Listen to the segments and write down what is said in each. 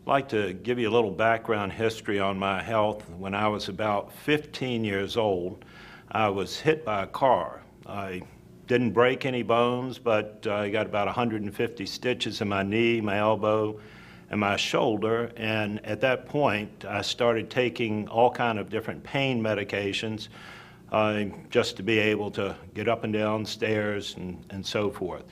like to give you a little background history on my health. When I was about 15 years old, I was hit by a car. I didn't break any bones, but I got about 150 stitches in my knee, my elbow, and my shoulder. And at that point, I started taking all kind of different pain medications just to be able to get up and down stairs and so forth.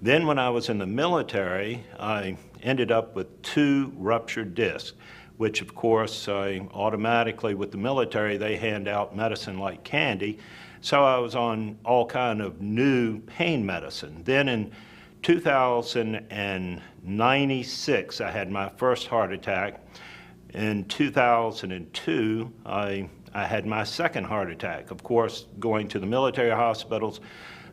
Then when I was in the military, I ended up with 2 ruptured discs, which of course automatically with the military they hand out medicine like candy. So I was on all kind of new pain medicine. Then in 2096, I had my first heart attack. In 2002, I had my second heart attack. Of course, going to the military hospitals,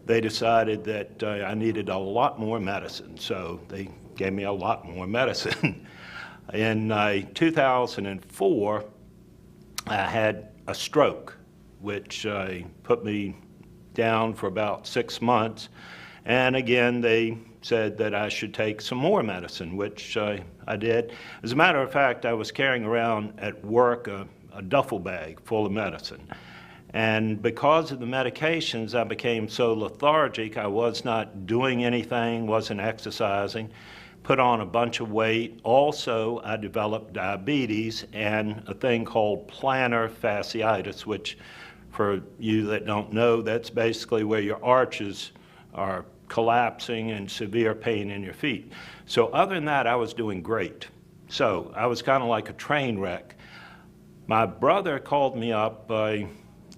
they decided that I needed a lot more medicine, so they gave me a lot more medicine. In 2004, I had a stroke, which put me down for about 6 months. And again, they said that I should take some more medicine, which I did. As a matter of fact, I was carrying around at work a duffel bag full of medicine. And because of the medications, I became so lethargic, I was not doing anything, wasn't exercising, put on a bunch of weight. Also, I developed diabetes and a thing called plantar fasciitis, which for you that don't know, that's basically where your arches are collapsing and severe pain in your feet. So other than that, I was doing great. So I was kind of like a train wreck. My brother called me up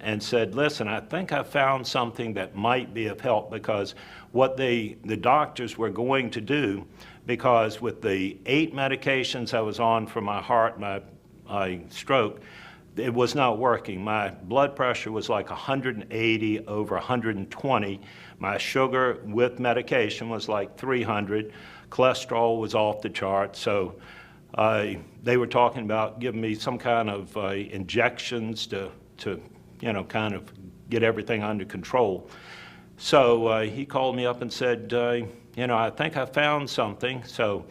and said, listen, I think I found something that might be of help, because what the doctors were going to do, because with the 8 medications I was on for my heart, my stroke, it was not working. My blood pressure was like 180 over 120. My sugar with medication was like 300. Cholesterol was off the chart. So they were talking about giving me some kind of injections to kind of get everything under control. So he called me up and said, I think I found something. So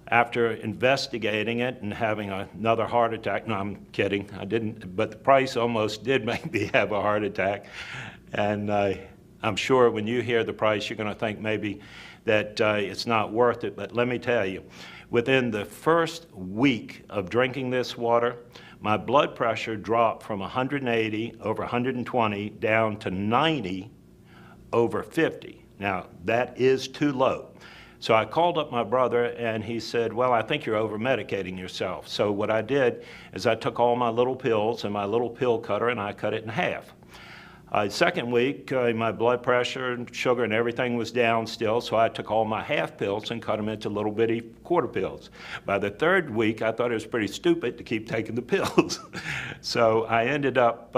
after investigating it and having another heart attack, no, I'm kidding, I didn't, but the price almost did make me have a heart attack. And I'm sure when you hear the price, you're going to think maybe that it's not worth it. But let me tell you, within the first week of drinking this water, my blood pressure dropped from 180 over 120 down to 90 over 50. Now, that is too low. So I called up my brother and he said, well, I think you're over-medicating yourself. So what I did is I took all my little pills and my little pill cutter and I cut it in half. Second week, my blood pressure and sugar and everything was down still, so I took all my half pills and cut them into little bitty quarter pills. By the third week, I thought it was pretty stupid to keep taking the pills. So I ended up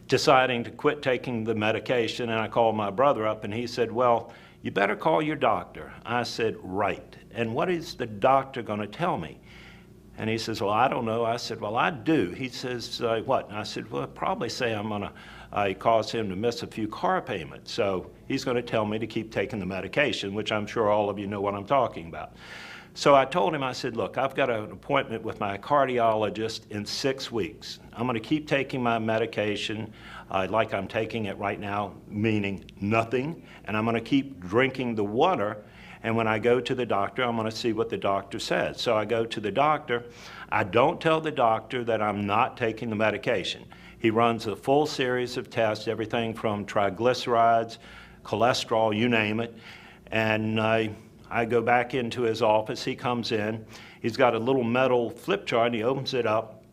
deciding to quit taking the medication, and I called my brother up and he said, well, you better call your doctor. I said, right. And what is the doctor going to tell me? And he says, well, I don't know. I said, well, I do. He says, what? And I said, well, I'd probably say I'm going to cause him to miss a few car payments. So he's going to tell me to keep taking the medication, which I'm sure all of you know what I'm talking about. So I told him, I said, look, I've got an appointment with my cardiologist in 6 weeks. I'm going to keep taking my medication like I'm taking it right now, meaning nothing, and I'm going to keep drinking the water. And when I go to the doctor, I'm going to see what the doctor says. So I go to the doctor. I don't tell the doctor that I'm not taking the medication. He runs a full series of tests, everything from triglycerides, cholesterol, you name it. And I go back into his office. He comes in. He's got a little metal flip chart, and he opens it up,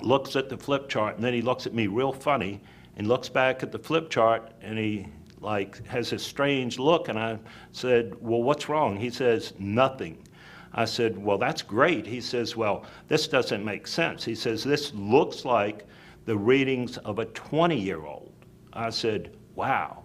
looks at the flip chart, and then he looks at me real funny and looks back at the flip chart, and he has a strange look. And I said, well, what's wrong? He says, nothing. I said, well, that's great. He says, well, this doesn't make sense. He says, this looks like the readings of a 20-year-old. I said, wow.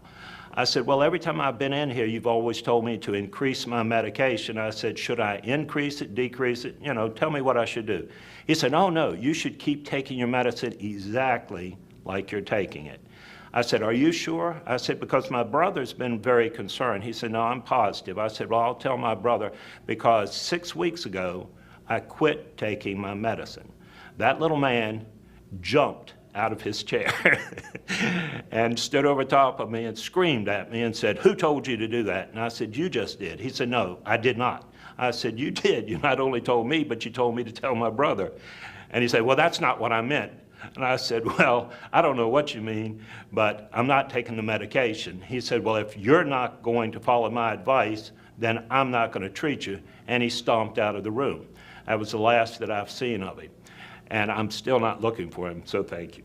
I said, well, every time I've been in here, you've always told me to increase my medication. I said, should I increase it, decrease it? Tell me what I should do. He said, oh, no, you should keep taking your medicine exactly like you're taking it. I said, are you sure? I said, because my brother's been very concerned. He said, no, I'm positive. I said, well, I'll tell my brother, because 6 weeks ago, I quit taking my medicine. That little man jumped out of his chair and stood over top of me and screamed at me and said, who told you to do that? And I said, you just did. He said, no, I did not. I said, you did. You not only told me, but you told me to tell my brother. And he said, well, that's not what I meant. And I said, well, I don't know what you mean, but I'm not taking the medication. He said, well, if you're not going to follow my advice, then I'm not going to treat you. And he stomped out of the room. That was the last that I've seen of him. And I'm still not looking for him, so thank you.